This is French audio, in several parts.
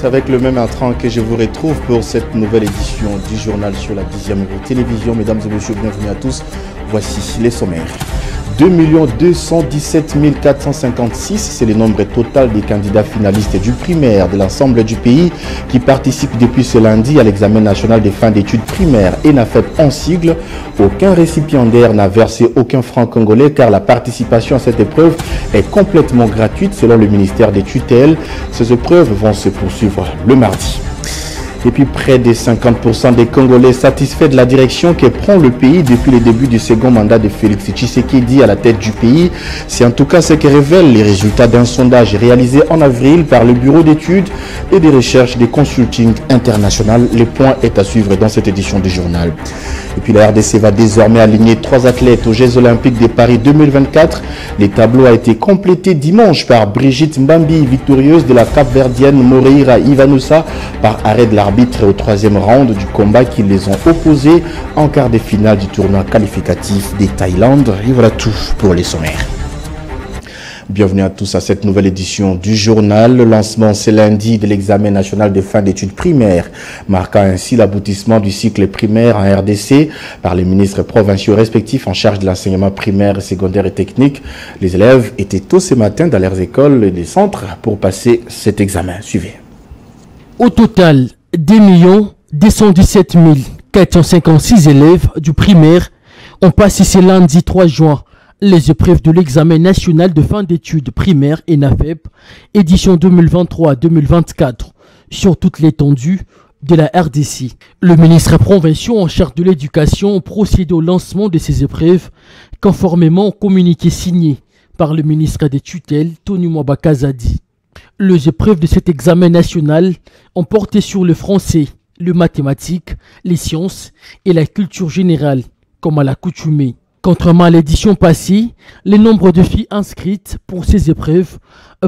C'est avec le même entrain que je vous retrouve pour cette nouvelle édition du journal sur la 10e télévision. Mesdames et messieurs, bienvenue à tous. Voici les sommaires. 2 217 456, c'est le nombre total des candidats finalistes du primaire de l'ensemble du pays qui participent depuis ce lundi à l'examen national des fins d'études primaires ENAFEP en sigle. Aucun récipiendaire n'a versé aucun franc congolais car la participation à cette épreuve est complètement gratuite selon le ministère des tutelles. Ces épreuves vont se poursuivre le mardi. Et puis près de 50% des Congolais satisfaits de la direction que prend le pays depuis le début du second mandat de Félix Tshisekedi à la tête du pays. C'est en tout cas ce que révèlent les résultats d'un sondage réalisé en avril par le Bureau d'études et de recherche des Consulting International. Le point est à suivre dans cette édition du journal. Et puis la RDC va désormais aligner 3 athlètes aux Jeux Olympiques de Paris 2024. Le tableau a été complété dimanche par Brigitte Mbambi, victorieuse de la Cap-Verdienne Moreira Ivanoussa par arrêt de l'arbitre au 3e round du combat qui les ont opposés en quart de finale du tournoi qualificatif des Thaïlande. Et voilà tout pour les sommaires. Bienvenue à tous à cette nouvelle édition du journal. Le lancement ce lundi de l'examen national de fin d'études primaires, marquant ainsi l'aboutissement du cycle primaire en RDC par les ministres provinciaux respectifs en charge de l'enseignement primaire, secondaire et technique. Les élèves étaient tôt ce matin dans leurs écoles et les centres pour passer cet examen. Suivez. Au total, 2 217 456 élèves du primaire ont passé ce lundi 3 juin les épreuves de l'examen national de fin d'études primaires ENAFEP, édition 2023-2024, sur toute l'étendue de la RDC. Le ministre provincial en charge de l'éducation a procédé au lancement de ces épreuves conformément au communiqué signé par le ministre des tutelles, Tony Mwabakazadi. Les épreuves de cet examen national ont porté sur le français, le mathématique, les sciences et la culture générale, comme à l'accoutumée. Contrairement à l'édition passée, le nombre de filles inscrites pour ces épreuves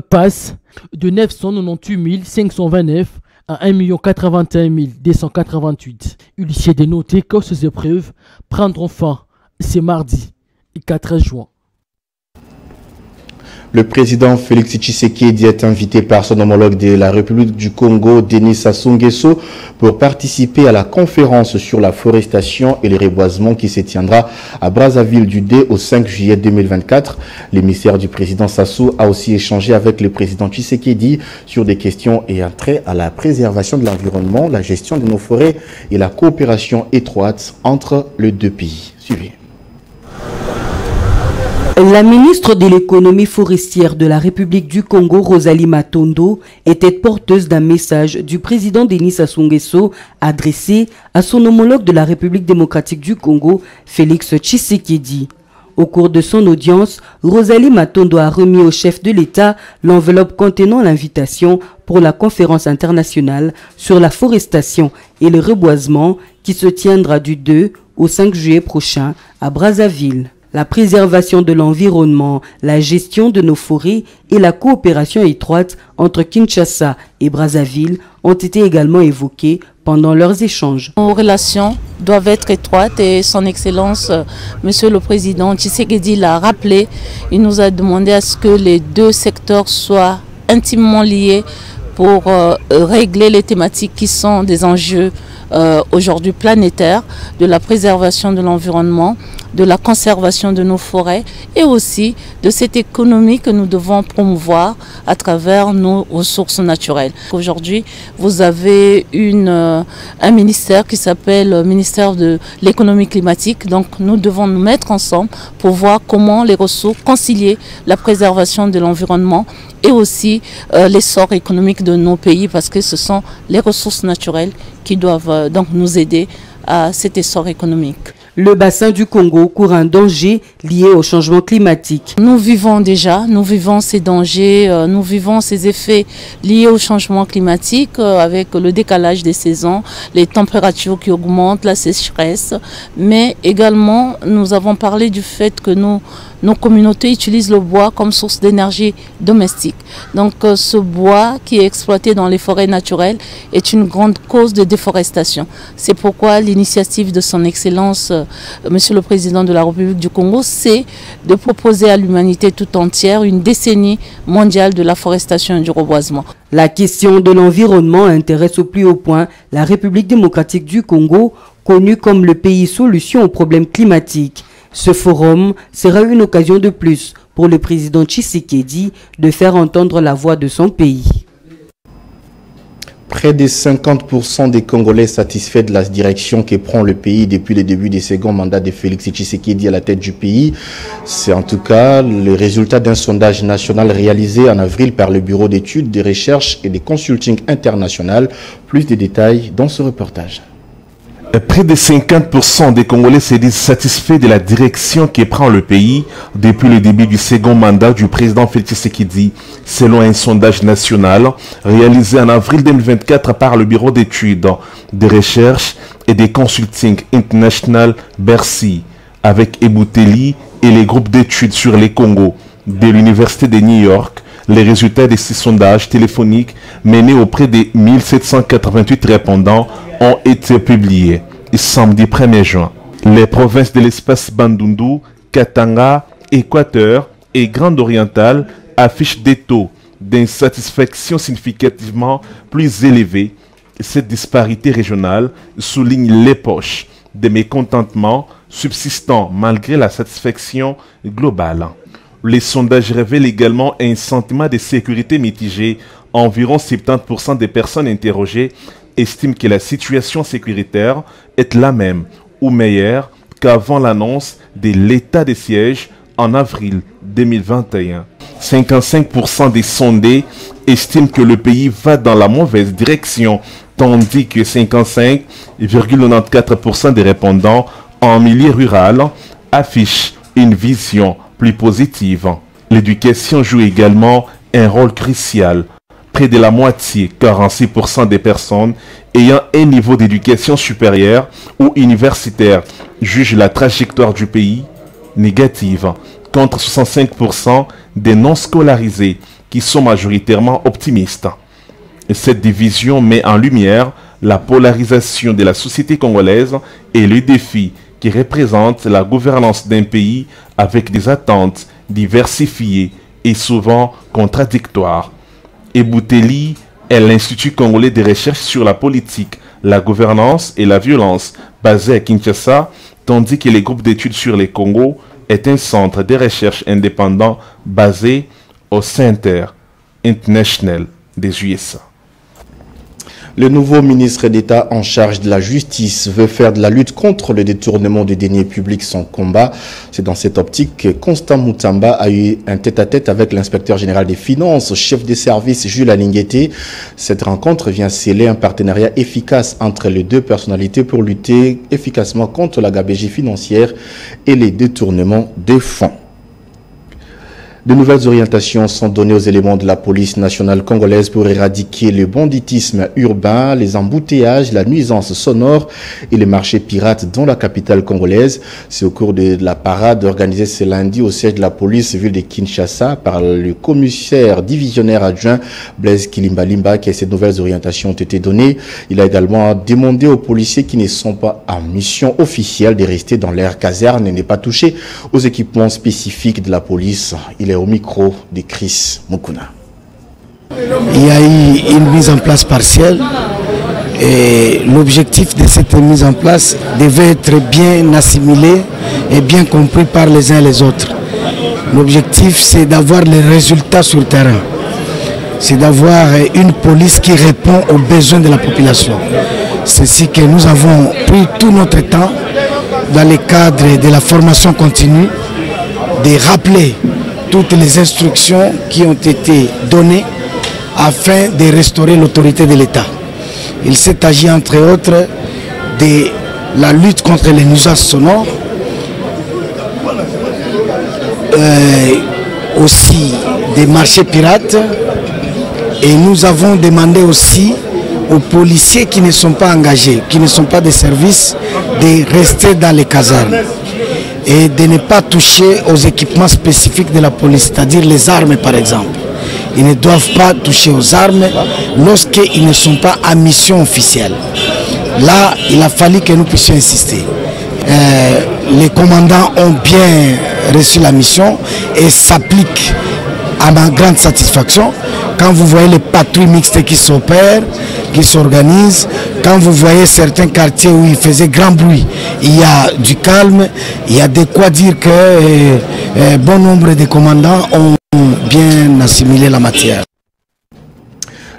passe de 998 529 à 1 081 288. Il s'est dénoté que ces épreuves prendront fin ce mardi 4 juin. Le président Félix Tshisekedi est invité par son homologue de la République du Congo, Denis Sassou Nguesso, pour participer à la conférence sur la forestation et le reboisement qui se tiendra à Brazzaville du 2 au 5 juillet 2024. L'émissaire du président Sassou a aussi échangé avec le président Tshisekedi sur des questions ayant trait à la préservation de l'environnement, la gestion de nos forêts et la coopération étroite entre les deux pays. Suivez. La ministre de l'économie forestière de la République du Congo, Rosalie Matondo, était porteuse d'un message du président Denis Sassou Nguesso adressé à son homologue de la République démocratique du Congo, Félix Tshisekedi. Au cours de son audience, Rosalie Matondo a remis au chef de l'État l'enveloppe contenant l'invitation pour la conférence internationale sur la forestation et le reboisement qui se tiendra du 2 au 5 juillet prochain à Brazzaville. La préservation de l'environnement, la gestion de nos forêts et la coopération étroite entre Kinshasa et Brazzaville ont été également évoquées pendant leurs échanges. Nos relations doivent être étroites et son Excellence, Monsieur le Président Tshisekedi l'a rappelé. Il nous a demandé à ce que les deux secteurs soient intimement liés pour régler les thématiques qui sont des enjeux aujourd'hui planétaires, de la préservation de l'environnement, de la conservation de nos forêts et aussi de cette économie que nous devons promouvoir à travers nos ressources naturelles. Aujourd'hui, vous avez un ministère qui s'appelle le ministère de l'économie climatique. Donc nous devons nous mettre ensemble pour voir comment les ressources, concilier la préservation de l'environnement et aussi l'essor économique de nos pays, parce que ce sont les ressources naturelles qui doivent donc nous aider à cet essor économique. Le bassin du Congo court un danger lié au changement climatique. Nous vivons ces dangers, nous vivons ces effets liés au changement climatique avec le décalage des saisons, les températures qui augmentent, la sécheresse. Mais également, nous avons parlé du fait que nous nos communautés utilisent le bois comme source d'énergie domestique. Donc ce bois qui est exploité dans les forêts naturelles est une grande cause de déforestation. C'est pourquoi l'initiative de son Excellence, Monsieur le Président de la République du Congo, c'est de proposer à l'humanité tout entière une décennie mondiale de la forestation et du reboisement. La question de l'environnement intéresse au plus haut point la République démocratique du Congo, connue comme le pays solution aux problèmes climatiques. Ce forum sera une occasion de plus pour le président Tshisekedi de faire entendre la voix de son pays. Près de 50% des Congolais satisfaits de la direction que prend le pays depuis le début du second mandat de Félix Tshisekedi à la tête du pays. C'est en tout cas le résultat d'un sondage national réalisé en avril par le Bureau d'études, de recherche et de consulting international. Plus de détails dans ce reportage. Près de 50% des Congolais se disent satisfaits de la direction que prend le pays depuis le début du second mandat du président Félix Tshisekedi, selon un sondage national réalisé en avril 2024 par le Bureau d'études, de recherche et de consulting international Bercy, avec Ebouteli et les groupes d'études sur les Congos de l'Université de New York. Les résultats de ces sondages téléphoniques menés auprès de 1788 répondants ont été publiés samedi 1er juin. Les provinces de l'espace Bandundu, Katanga, Équateur et Grande Orientale affichent des taux d'insatisfaction significativement plus élevés. Cette disparité régionale souligne les poches de mécontentement subsistant malgré la satisfaction globale. Les sondages révèlent également un sentiment de sécurité mitigé. Environ 70% des personnes interrogées estiment que la situation sécuritaire est la même ou meilleure qu'avant l'annonce de l'état de siège en avril 2021. 55% des sondés estiment que le pays va dans la mauvaise direction, tandis que 55,94% des répondants en milieu rural affichent une vision plus positive. L'éducation joue également un rôle crucial. Près de la moitié, 46% des personnes ayant un niveau d'éducation supérieure ou universitaire jugent la trajectoire du pays négative, contre 65% des non scolarisés qui sont majoritairement optimistes. Et cette division met en lumière la polarisation de la société congolaise et le défi qui représente la gouvernance d'un pays avec des attentes diversifiées et souvent contradictoires. Ebouteli est l'Institut congolais de recherche sur la politique, la gouvernance et la violence basé à Kinshasa, tandis que le groupe d'études sur les Congo est un centre de recherche indépendant basé au Center International des USA. Le nouveau ministre d'État en charge de la justice veut faire de la lutte contre le détournement des deniers publics son combat. C'est dans cette optique que Constant Moutamba a eu un tête-à-tête avec l'inspecteur général des finances, chef des services Jules Alingueté. Cette rencontre vient sceller un partenariat efficace entre les deux personnalités pour lutter efficacement contre la gabegie financière et les détournements des fonds. De nouvelles orientations sont données aux éléments de la police nationale congolaise pour éradiquer le banditisme urbain, les embouteillages, la nuisance sonore et les marchés pirates dans la capitale congolaise. C'est au cours de la parade organisée ce lundi au siège de la police ville de Kinshasa par le commissaire divisionnaire adjoint Blaise Kilimbalimba que ces nouvelles orientations ont été données. Il a également demandé aux policiers qui ne sont pas en mission officielle de rester dans leur caserne et ne pas toucher aux équipements spécifiques de la police. Il est au micro de Chris Mukuna. Il y a eu une mise en place partielle et l'objectif de cette mise en place devait être bien assimilé et bien compris par les uns et les autres. L'objectif, c'est d'avoir les résultats sur le terrain. C'est d'avoir une police qui répond aux besoins de la population. C'est ce que nous avons pris tout notre temps dans le cadre de la formation continue, de rappeler toutes les instructions qui ont été données afin de restaurer l'autorité de l'État. Il s'est agi entre autres de la lutte contre les nuisances sonores, aussi des marchés pirates, et nous avons demandé aussi aux policiers qui ne sont pas engagés, qui ne sont pas des services, de rester dans les casernes. et de ne pas toucher aux équipements spécifiques de la police, c'est-à-dire les armes par exemple. Ils ne doivent pas toucher aux armes lorsqu'ils ne sont pas à mission officielle. Là, il a fallu que nous puissions insister. Les commandants ont bien reçu la mission et s'appliquent à ma grande satisfaction. Quand vous voyez les patrouilles mixtes qui s'opèrent, qui s'organisent, quand vous voyez certains quartiers où il faisait grand bruit, il y a du calme, il y a de quoi dire que bon nombre de commandants ont bien assimilé la matière.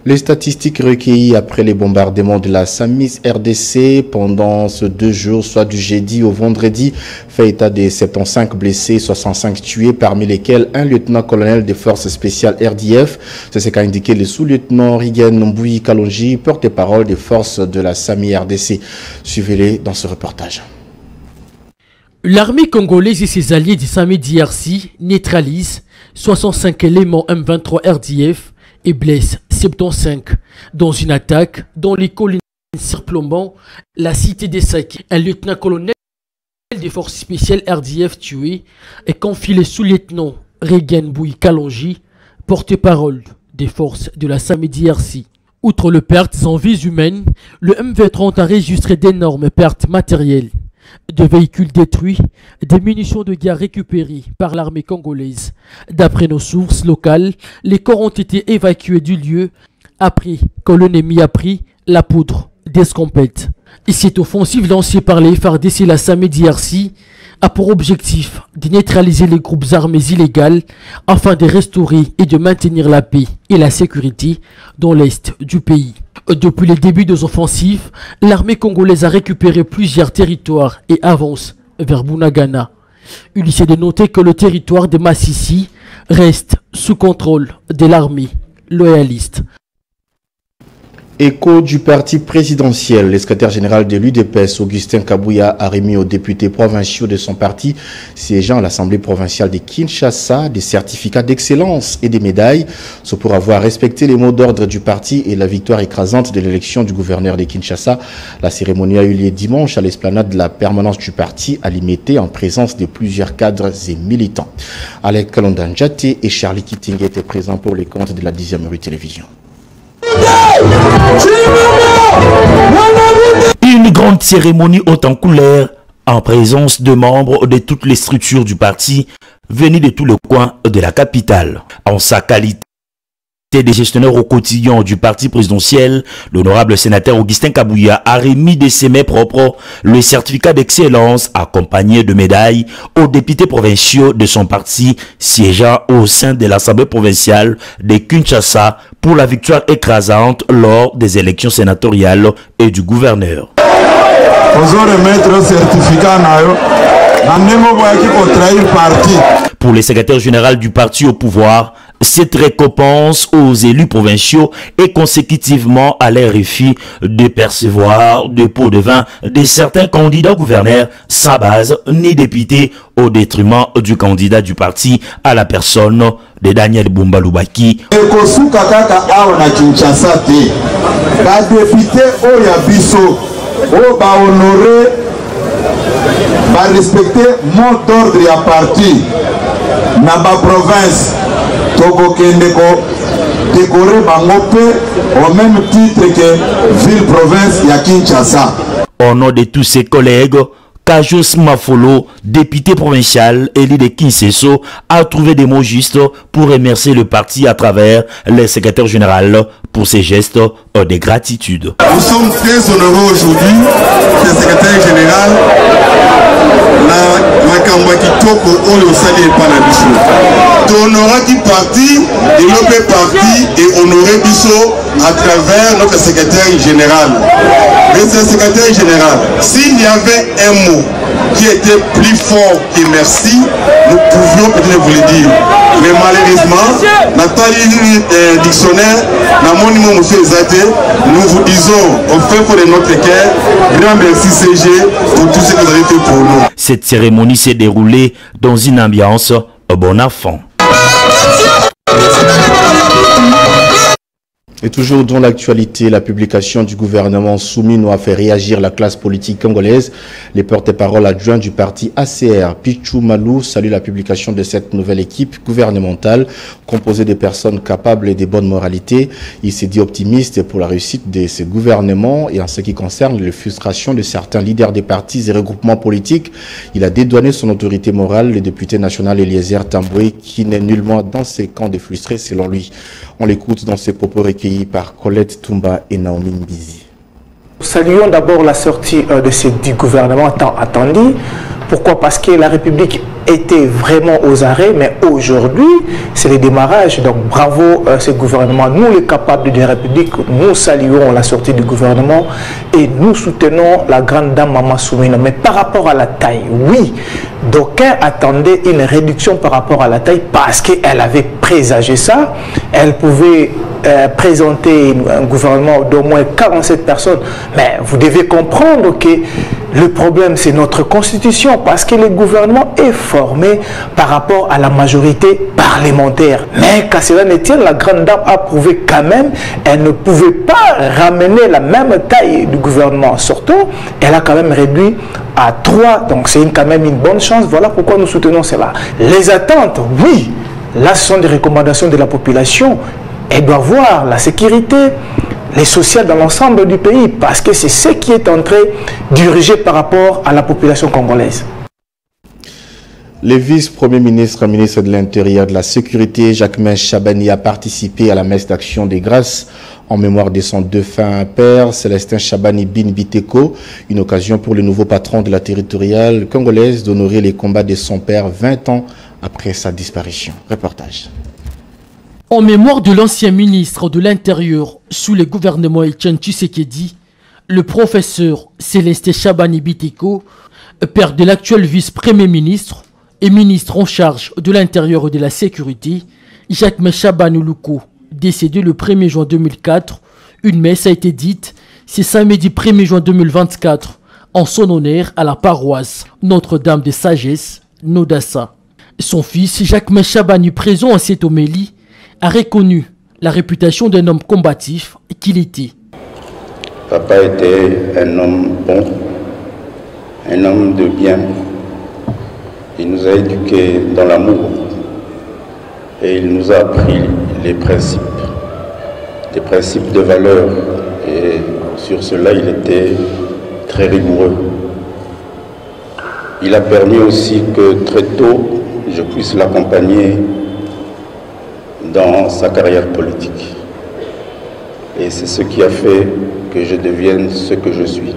Les statistiques recueillies après les bombardements de la SAMIS RDC pendant ces 2 jours, soit du jeudi au vendredi, fait état des 75 blessés, 65 tués, parmi lesquels un lieutenant-colonel des forces spéciales RDF. C'est ce qu'a indiqué le sous-lieutenant Rigen Mbouyi Kalonji, porte-parole des forces de la SAMI RDC. Suivez-les dans ce reportage. L'armée congolaise et ses alliés du SAMI DRC neutralisent 65 éléments M23 RDF et blesse 75 dans une attaque dans les collines surplombant la cité des Sacs. Un lieutenant-colonel des forces spéciales RDF tué et confie le sous-lieutenant Rigen Mbouyi Kalonji, porte-parole des forces de la SAMI DRC. Outre les pertes en vies humaines, le M23 a enregistré d'énormes pertes matérielles, de véhicules détruits, des munitions de guerre récupérées par l'armée congolaise. D'après nos sources locales, les corps ont été évacués du lieu après que l'ennemi a pris la poudre d'escampette. Et cette offensive lancée par les FARDC et la SAMI DRC a pour objectif de neutraliser les groupes armés illégaux afin de restaurer et de maintenir la paix et la sécurité dans l'est du pays. Depuis le début des offensives, l'armée congolaise a récupéré plusieurs territoires et avance vers Bunagana. Il est de noter que le territoire de Massissi reste sous contrôle de l'armée loyaliste. Écho du parti présidentiel, le secrétaire général de l'UDPS, Augustin Kabouya, a remis aux députés provinciaux de son parti siégeant à l'Assemblée provinciale de Kinshasa des certificats d'excellence et des médailles, soit pour avoir respecté les mots d'ordre du parti et la victoire écrasante de l'élection du gouverneur de Kinshasa. La cérémonie a eu lieu dimanche à l'esplanade de la permanence du parti à Limité en présence de plusieurs cadres et militants. Alec Kalondanjate et Charlie Kitting étaient présents pour les comptes de la 10e rue télévision. Une grande cérémonie haute en couleur en présence de membres de toutes les structures du parti venus de tous les coins de la capitale. En sa qualité des gestionnaires au quotidien du parti présidentiel, l'honorable sénateur Augustin Kabouya a remis de ses mains propres le certificat d'excellence accompagné de médailles aux députés provinciaux de son parti siégeant au sein de l'Assemblée provinciale de Kinshasa pour la victoire écrasante lors des élections sénatoriales et du gouverneur. Pour le secrétaire général du parti au pouvoir, cette récompense aux élus provinciaux est consécutivement à leur refus de percevoir des pots de vin de certains candidats gouverneurs sans base ni députés au détriment du candidat du parti à la personne de Daniel Bumba-Lubaki. Respecter mon ordre à partir dans ma province Togo Kendeko décorer Bangope au même titre que ville province ya Kinshasa. Au nom de tous ses collègues, Kajos Mafolo, député provincial élu de Kinshasa, a trouvé des mots justes pour remercier le parti à travers le secrétaire général pour ses gestes de gratitude. Nous sommes très honorés aujourd'hui que le secrétaire général la Kambaki Toko Oyo Sali par la Bisso. Honorer qui parti et notre parti et honorer Bisso à travers notre secrétaire général. Monsieur le secrétaire général, s'il y avait un mot qui était plus fort que merci, nous pouvions peut-être vous le dire. Mais malheureusement, notre dictionnaire, nous vous disons, au fait pour notre cœur, grand merci CG pour tout ce que vous avez fait pour nous. Cette cérémonie s'est déroulée dans une ambiance bon enfant. Et toujours dans l'actualité, la publication du gouvernement Soumino a fait réagir la classe politique congolaise. Les porte-parole adjoints du parti ACR, Pichou Malou, saluent la publication de cette nouvelle équipe gouvernementale composée de personnes capables et de bonne moralité. Il s'est dit optimiste pour la réussite de ce gouvernement et en ce qui concerne les frustrations de certains leaders des partis et regroupements politiques. Il a dédouané son autorité morale, le député national Eliezer Tamboué, qui n'est nullement dans ces camps de frustrés selon lui. On l'écoute dans ses propos recueillis par Colette Toumba et Naomi Mbizi. Saluons d'abord la sortie de ce gouvernement tant attendu. Pourquoi? Parce que la République était vraiment aux arrêts, mais aujourd'hui, c'est le démarrage. Donc bravo ce gouvernement. Nous, les capables de la République, nous saluons la sortie du gouvernement et nous soutenons la grande dame Maman Soumino. Mais par rapport à la taille, oui, d'aucuns attendaient une réduction par rapport à la taille parce qu'elle avait présagé ça. Elle pouvait présenter un gouvernement d'au moins 47 personnes. Mais vous devez comprendre que le problème, c'est notre constitution, parce que le gouvernement est formé par rapport à la majorité parlementaire. Mais qu'à cela ne tienne, la grande dame a prouvé quand même, elle ne pouvait pas ramener la même taille du gouvernement. Surtout, elle a quand même réduit à 3. Donc c'est quand même une bonne chance. Voilà pourquoi nous soutenons cela. Les attentes, oui, là ce sont des recommandations de la population. Elle doit voir la sécurité, les sociales dans l'ensemble du pays, parce que c'est ce qui est en train d'urger par rapport à la population congolaise. Le vice-premier ministre, ministre de l'Intérieur et de la Sécurité, Jacquemain Chabani, a participé à la messe d'action des grâces en mémoire de son défunt père, Célestin Chabani Bin Biteko, une occasion pour le nouveau patron de la territoriale congolaise d'honorer les combats de son père 20 ans après sa disparition. Reportage. En mémoire de l'ancien ministre de l'Intérieur sous le gouvernement Etienne Tshisekedi, le professeur Célestin Chabani Biteko, père de l'actuel vice-premier ministre et ministre en charge de l'Intérieur et de la Sécurité, Jacquemain Chabani Luko, décédé le 1er juin 2004, une messe a été dite ce samedi 1er juin 2024 en son honneur à la paroisse Notre-Dame de Sagesse, Nodassa. Son fils Jacquemain Chabani, présent à cette homélie, a reconnu la réputation d'un homme combatif qu'il était. Papa était un homme bon, un homme de bien. Il nous a éduqués dans l'amour et il nous a appris les principes de valeur. Et sur cela, il était très rigoureux. Il a permis aussi que très tôt, je puisse l'accompagner dans sa carrière politique. Et c'est ce qui a fait que je devienne ce que je suis.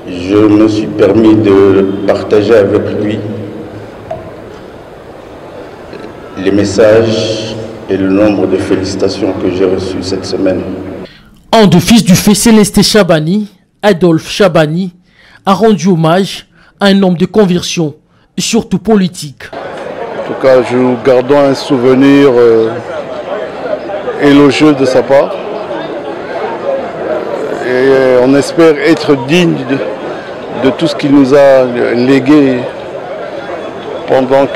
Je me suis permis de partager avec lui les messages et le nombre de félicitations que j'ai reçues cette semaine. En de fils du fait Célestin Chabani, Adolphe Chabani a rendu hommage à un homme de conversion, surtout politique. En tout cas, nous gardons un souvenir élogieux de sa part. Et on espère être digne de tout ce qu'il nous a légué pendant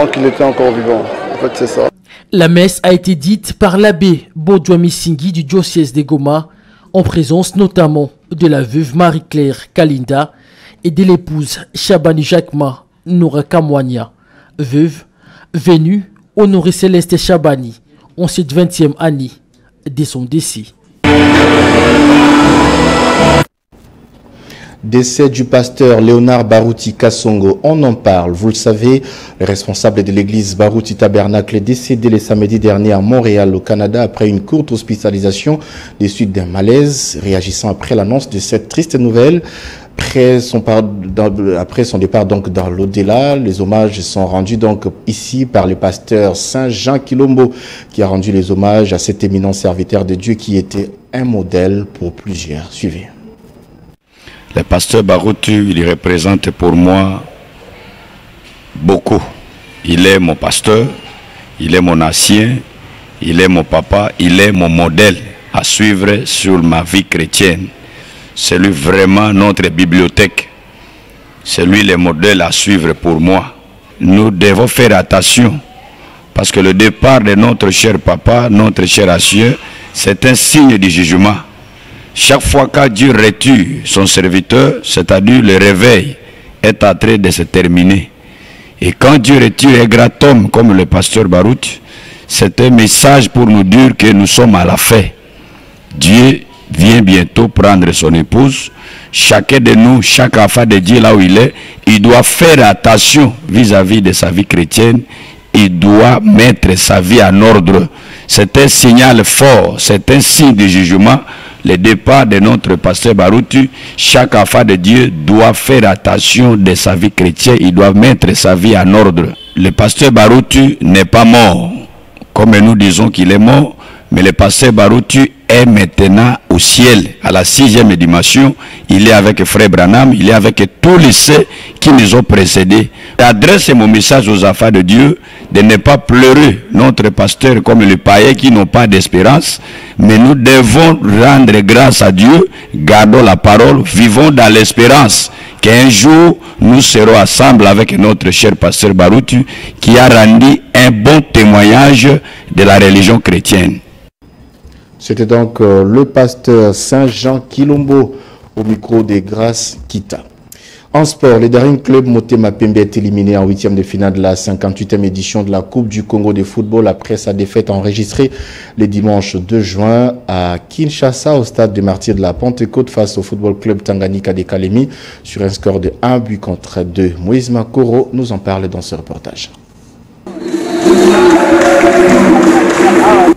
qu'il était encore vivant. En fait, c'est ça. La messe a été dite par l'abbé Baudouin Missingi du diocèse de Goma, en présence notamment de la veuve Marie-Claire Kalinda et de l'épouse Chabani Jacquemain Noura Kamwania, veuve, venue honorer Célestin Chabani en cette 20e année de son décès. Décès du pasteur Léonard Barouti Kassongo, on en parle. Vous le savez, le responsable de l'église Barouti Tabernacle est décédé le samedi dernier à Montréal, au Canada, après une courte hospitalisation des suites d'un malaise. Réagissant après l'annonce de cette triste nouvelle, après son départ donc dans l'au-delà, les hommages sont rendus donc ici par le pasteur Saint Jean Kilombo, qui a rendu les hommages à cet éminent serviteur de Dieu qui était un modèle pour plusieurs. Suivez. Le pasteur Barouti, il représente pour moi beaucoup. Il est mon pasteur, il est mon ancien, il est mon papa, il est mon modèle à suivre sur ma vie chrétienne. C'est lui vraiment notre bibliothèque. C'est lui le modèle à suivre pour moi. Nous devons faire attention Parce que le départ de notre cher papa, notre cher ancien, c'est un signe du jugement. Chaque fois que Dieu retire son serviteur, c'est-à-dire le réveil, est en train de se terminer. Et quand Dieu retire un grand homme comme le pasteur Barout, c'est un message pour nous dire que nous sommes à la fin. Dieu vient bientôt prendre son épouse. Chacun de nous, chaque enfant de Dieu là où il est, il doit faire attention vis-à-vis de sa vie chrétienne. Il doit mettre sa vie en ordre. C'est un signal fort, c'est un signe de jugement. Le départ de notre pasteur Baroutu, chaque enfant de Dieu doit faire attention de sa vie chrétienne. Il doit mettre sa vie en ordre. Le pasteur Baroutu n'est pas mort, comme nous disons qu'il est mort, mais le pasteur Baroutu est maintenant au ciel, à la 6e dimension. Il est avec Frère Branham, il est avec tous les saints qui nous ont précédés. J'adresse mon message aux enfants de Dieu de ne pas pleurer notre pasteur comme les païens qui n'ont pas d'espérance, mais nous devons rendre grâce à Dieu, gardons la parole, vivons dans l'espérance qu'un jour nous serons ensemble avec notre cher pasteur Baroutu qui a rendu un bon témoignage de la religion chrétienne. C'était donc le pasteur Saint-Jean Kilombo au micro des Grâces Kita. En sport, le Daring Club Motema Pembe est éliminé en 8e de finale de la 58e édition de la Coupe du Congo de football après sa défaite enregistrée le dimanche 2 juin à Kinshasa au stade des Martyrs de la Pentecôte face au Football Club Tanganyika de Kalemi sur un score de 1-2. Moïse Makoro nous en parle dans ce reportage.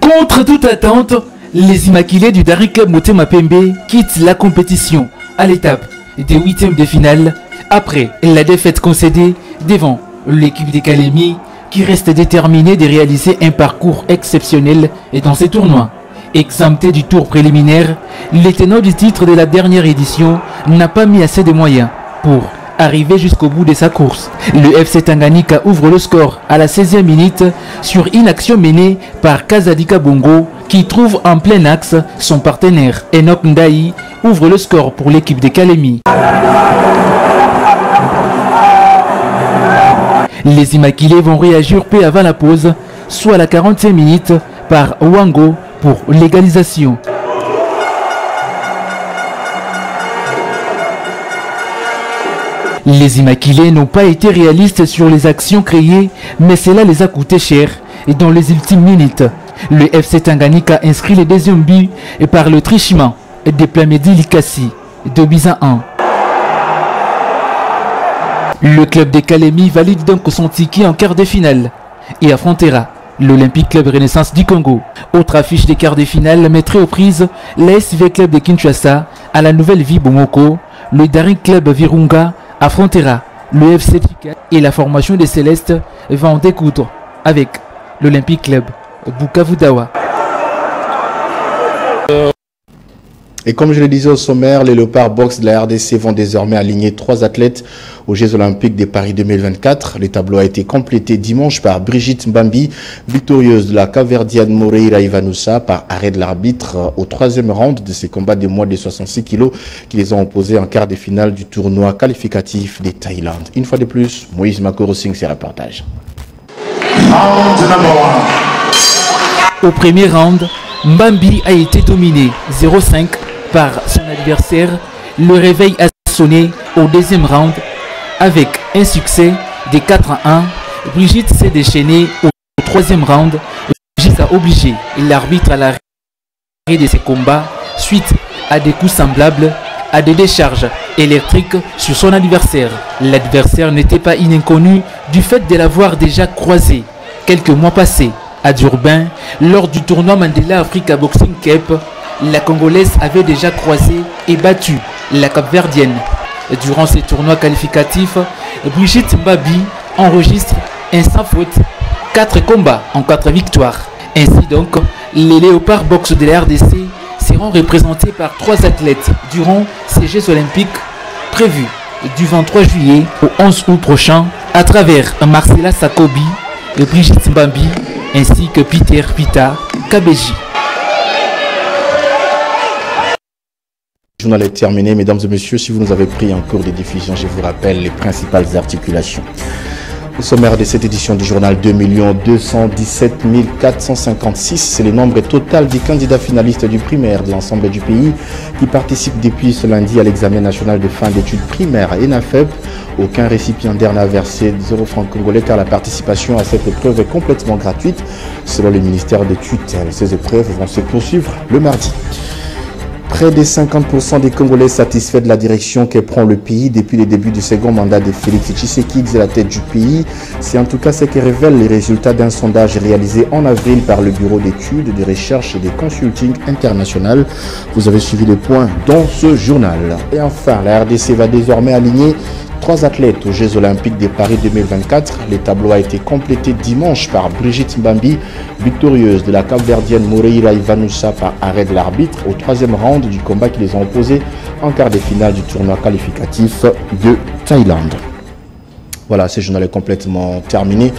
Contre toute attente, les Immaculés du Daring Club Motema Pembe quittent la compétition à l'étape des 8e de finale après la défaite concédée devant l'équipe des Kalemi qui reste déterminée de réaliser un parcours exceptionnel dans ces tournois. Exempté du tour préliminaire, le tenant du titre de la dernière édition n'a pas mis assez de moyens pour arriver jusqu'au bout de sa course. Le FC Tanganyika ouvre le score à la 16e minute sur une action menée par Kazadika Bongo qui trouve en plein axe son partenaire. Enoch Ndaï ouvre le score pour l'équipe de Kalemi. Les Immaculés vont réagir peu avant la pause, soit à la 45e minute par Wango pour l'égalisation. Les Immaculés n'ont pas été réalistes sur les actions créées, mais cela les a coûté cher et dans les ultimes minutes. Le FC Tanganyika inscrit le deuxième but et par le trichement de Plamedi Likasi, 2-1. Le club de Kalemi valide donc son ticket en quart de finale et affrontera l'Olympique Club Renaissance du Congo. Autre affiche des quarts de finale mettrait aux prises l'ASV Club de Kinshasa à la Nouvelle Vie Bomoko. Le Daring Club Virunga affrontera le FC Tika et la formation des Célestes va en découdre avec l'Olympique Club Bukavu Dawa. Et comme je le disais au sommaire, les Léopards Box de la RDC vont désormais aligner 3 athlètes aux Jeux Olympiques de Paris 2024. Le tableau a été complété dimanche par Brigitte Mbambi, victorieuse de la Caverdiane Moreira Ivanoussa par arrêt de l'arbitre au 3e round de ces combats de moins de 66 kilos qui les ont opposés en quart de finale du tournoi qualificatif de Thaïlande. Une fois de plus, Moïse Makoro signe ses reportages. Au premier round, Mbambi a été dominé 0-5 par son adversaire. Le réveil a sonné au deuxième round avec un succès de 4-1. Brigitte s'est déchaînée au troisième round. Brigitte a obligé l'arbitre à l'arrêt de ses combats suite à des coups semblables à des décharges électriques sur son adversaire. L'adversaire n'était pas inconnu du fait de l'avoir déjà croisé quelques mois passés à Durban lors du tournoi Mandela Africa Boxing Cup. La Congolaise avait déjà croisé et battu la Cap-Verdienne. Durant ces tournois qualificatifs, Brigitte Mbabi enregistre un sans faute, 4 combats en 4 victoires. Ainsi donc, les Léopards Box de la RDC seront représentés par 3 athlètes durant ces Jeux Olympiques prévus du 23 juillet au 11 août prochain à travers Marcela Sakobi, Brigitte Mbambi ainsi que Peter Pita Kabeji. Le journal est terminé, mesdames et messieurs. Si vous nous avez pris en cours de diffusion, je vous rappelle les principales articulations. Le sommaire de cette édition du journal, 2 217 456, c'est le nombre total des candidats finalistes du primaire de l'ensemble du pays qui participent depuis ce lundi à l'examen national de fin d'études primaires à ENAFEP. Aucun récipiendaire n'a versé 0 francs congolais car la participation à cette épreuve est complètement gratuite selon le ministère des tutelles. Ces épreuves vont se poursuivre le mardi. Près de 50% des Congolais satisfaits de la direction que prend le pays depuis le début du second mandat de Félix Tshisekedi à la tête du pays. C'est en tout cas ce que révèlent les résultats d'un sondage réalisé en avril par le Bureau d'études, de recherche et de consulting international. Vous avez suivi les points dans ce journal. Et enfin, la RDC va désormais aligner 3 athlètes aux Jeux Olympiques de Paris 2024. Le tableau a été complété dimanche par Brigitte Mbambi, victorieuse de la Cap-Verdienne Moreira Ivanoussa par arrêt de l'arbitre au 3e round du combat qui les a opposés en quart de finale du tournoi qualificatif de Thaïlande. Voilà, ce journal est complètement terminé.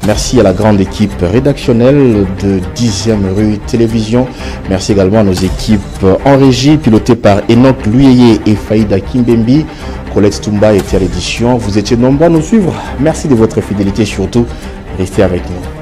Merci à la grande équipe rédactionnelle de 10e rue Télévision. Merci également à nos équipes en régie, pilotées par Enoch Luyeye et Faïda Kimbembi. Colette Toumba était à l'édition. Vous étiez nombreux à nous suivre. Merci de votre fidélité surtout. Restez avec nous.